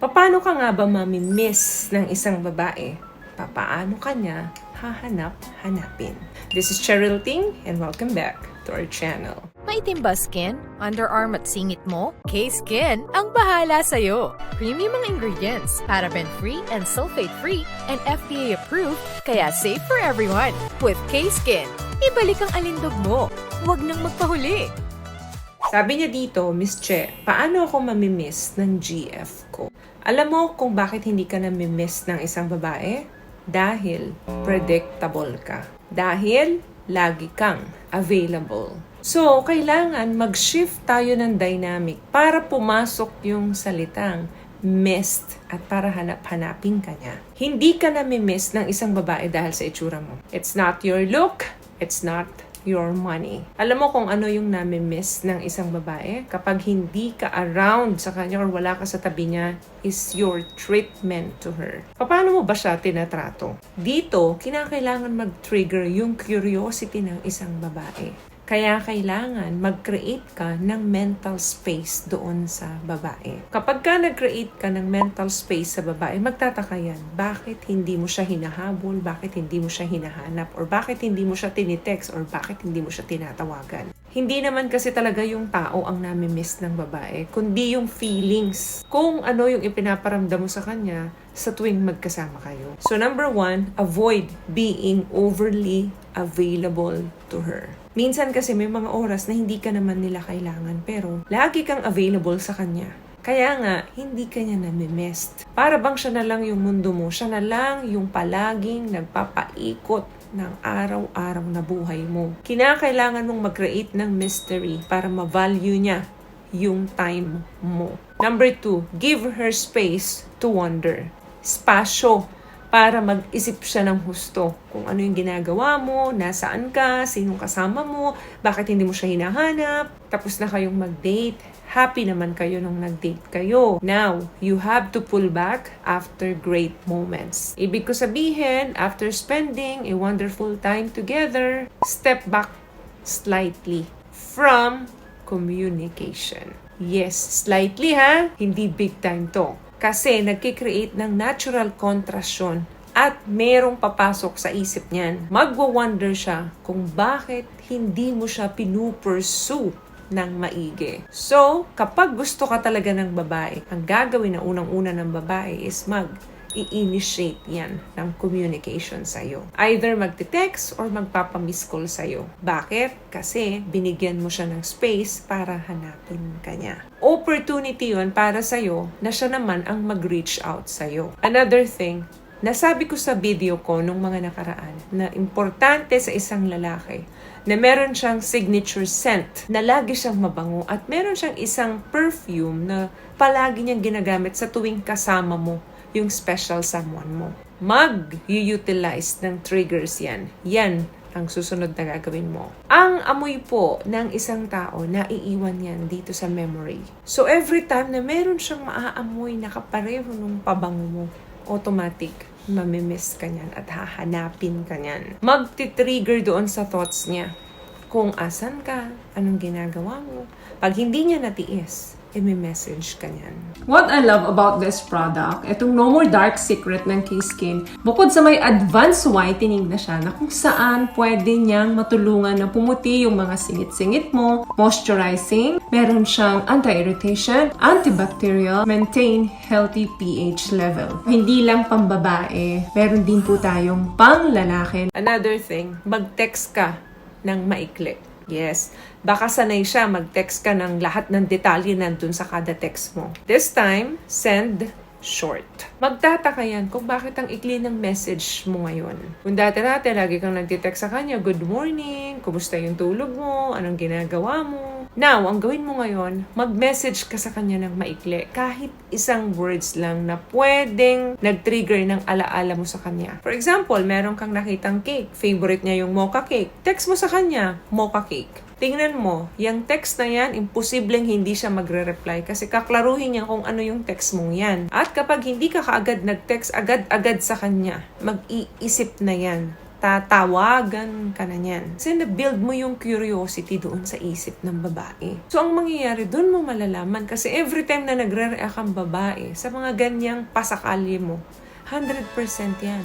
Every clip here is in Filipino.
Paano ka nga ba mamimiss ng isang babae? Papaano ka niya hahanap-hanapin? This is Cheryl Ting and welcome back to our channel. Maitim ba skin? Underarm at singit mo? K-Skin ang bahala sa'yo. Premium ang ingredients, paraben-free and sulfate-free, and FDA-approved, kaya safe for everyone. With K-Skin, ibalik ang alindog mo. Huwag nang magpahuli. Sabi niya dito, Miss Che, paano ako mamimiss ng GF ko? Alam mo kung bakit hindi ka namimiss ng isang babae? Dahil predictable ka. Dahil lagi kang available. So, kailangan mag-shift tayo ng dynamic para pumasok yung salitang missed at para hanap-hanapin ka niya. Hindi ka namimiss ng isang babae dahil sa itsura mo. It's not your look, it's not your money. Alam mo kung ano yung nami-miss ng isang babae? Kapag hindi ka around sa kanya or wala ka sa tabi niya, is your treatment to her. Paano mo ba siya tinatrato? Dito, kinakailangan mag-trigger yung curiosity ng isang babae. Kaya kailangan mag-create ka ng mental space doon sa babae. Kapag ka nag-create ka ng mental space sa babae, magtataka yan. Bakit hindi mo siya hinahabol? Bakit hindi mo siya hinahanap? Or bakit hindi mo siya tinitext? Or bakit hindi mo siya tinatawagan? Hindi naman kasi talaga yung tao ang nami-miss ng babae, kundi yung feelings. Kung ano yung ipinaparamdam mo sa kanya sa tuwing magkasama kayo. So number 1, avoid being overly available to her. Minsan kasi may mga oras na hindi ka naman nila kailangan pero lagi kang available sa kanya. Kaya nga, hindi ka niya nami-miss. Para bang siya na lang yung mundo mo, siya na lang yung palaging nagpapaikot ng araw-araw na buhay mo. Kinakailangan mong mag-create ng mystery para ma-value niya yung time mo. Number 2, give her space to wonder. Spasyo para mag-isip siya ng husto. Kung ano yung ginagawa mo, nasaan ka, sinong kasama mo, bakit hindi mo siya hinahanap, tapos na kayong mag-date, happy naman kayo nung nag-date kayo. Now, you have to pull back after great moments. Ibig ko sabihin, after spending a wonderful time together, step back slightly from communication. Yes, slightly ha, hindi big time to. Kasi nagkikreate ng natural contraction at merong papasok sa isip niyan. Magwa-wonder siya kung bakit hindi mo siya pinupursue ng maigi. So, kapag gusto ka talaga ng babae, ang gagawin na unang-una ng babae is i-initiate yan ng communication sa'yo. Either magte-text or magpapamiss call sa'yo. Bakit? Kasi binigyan mo siya ng space para hanapin ka niya. Opportunity yun para sa'yo na siya naman ang mag-reach out sa'yo. Another thing, nasabi ko sa video ko nung mga nakaraan na importante sa isang lalaki na meron siyang signature scent na lagi siyang mabango at meron siyang isang perfume na palagi niyang ginagamit sa tuwing kasama mo yung special someone mo. Mag-utilize ng triggers yan. Yan ang susunod na gagawin mo. Ang amoy po ng isang tao, naiiwan yan dito sa memory. So every time na meron siyang maaamoy na kapareho ng pabango mo, automatic, mamimiss ka niyan at hahanapin ka niyan. Magti-trigger doon sa thoughts niya. Kung asan ka, anong ginagawa mo. Pag hindi niya natiis, i-message ka niyan. What I love about this product, itong No More Dark Secret ng K-Skin, bukod sa may advanced whitening na siya na kung saan pwede niyang matulungan na pumuti yung mga singit-singit mo, moisturizing, meron siyang anti-irritation, antibacterial, maintain healthy pH level. Hindi lang pambabae, meron din po tayong pang lalaki. Another thing, mag-text ka ng maikli. Yes, baka sanay siya mag-text ka ng lahat ng detalye nandun sa kada text mo. This time, send short. Magtataka yan kung bakit ang ikli ng message mo ngayon. Kung dati-dati lagi kang nagtitext sa kanya, good morning, kumusta yung tulog mo, anong ginagawa mo. Now, ang gawin mo ngayon, mag-message ka sa kanya ng maikli. Kahit isang words lang na pwedeng nag-trigger ng alaala mo sa kanya. For example, meron kang nakitang cake. Favorite niya yung mocha cake. Text mo sa kanya, mocha cake. Tingnan mo, yung text na yan, imposibleng hindi siya magre-reply kasi kaklaruhin niya kung ano yung text mong yan. At kapag hindi ka kaagad nag-text agad-agad sa kanya, mag-iisip na yan tatawagan ka na niyan. Kasi na-build mo yung curiosity doon sa isip ng babae. So, ang mangyayari, doon mo malalaman. Kasi every time na nagre-react ang babae, sa mga ganyang pasakalye mo, 100% yan.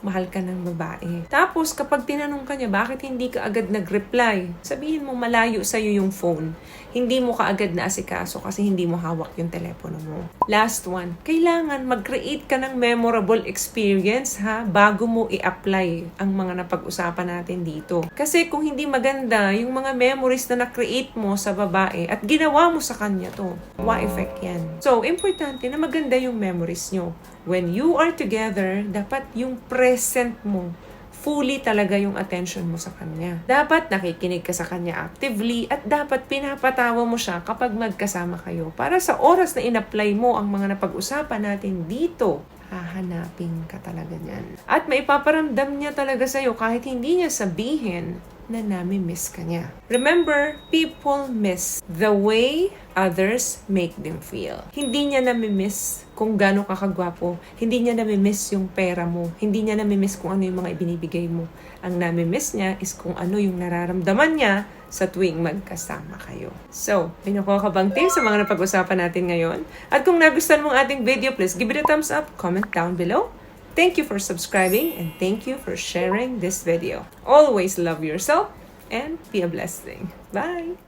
Mahal ka ng babae. Tapos, kapag tinanong ka niya, bakit hindi ka agad nag-reply? Sabihin mo, malayo sa'yo yung phone. Hindi mo ka agad na asikaso kasi hindi mo hawak yung telepono mo. Last one, kailangan mag-create ka ng memorable experience bago mo i-apply ang mga napag-usapan natin dito. Kasi kung hindi maganda yung mga memories na na-create mo sa babae at ginawa mo sa kanya to, wa effect yan. So, importante na maganda yung memories nyo. When you are together, dapat yung present mo, fully talaga yung attention mo sa kanya. Dapat nakikinig ka sa kanya actively at dapat pinapatawa mo siya kapag magkasama kayo. Para sa oras na in-apply mo ang mga napag-usapan natin dito, hahanapin ka talaga niyan. At maipaparamdam niya talaga sa'yo kahit hindi niya sabihin na nami-miss ka niya. Remember, people miss the way others make them feel. Hindi niya nami-miss kung gaano ka kagwapo. Hindi niya nami-miss yung pera mo. Hindi niya nami-miss kung ano yung mga ibinibigay mo. Ang nami-miss niya is kung ano yung nararamdaman niya sa tuwing magkasama kayo. So, may nakuha ka bang tips sa mga napag-usapan natin ngayon? At kung nagustuhan mong ating video, please give it a thumbs up, comment down below. Thank you for subscribing and thank you for sharing this video. Always love yourself and be a blessing. Bye!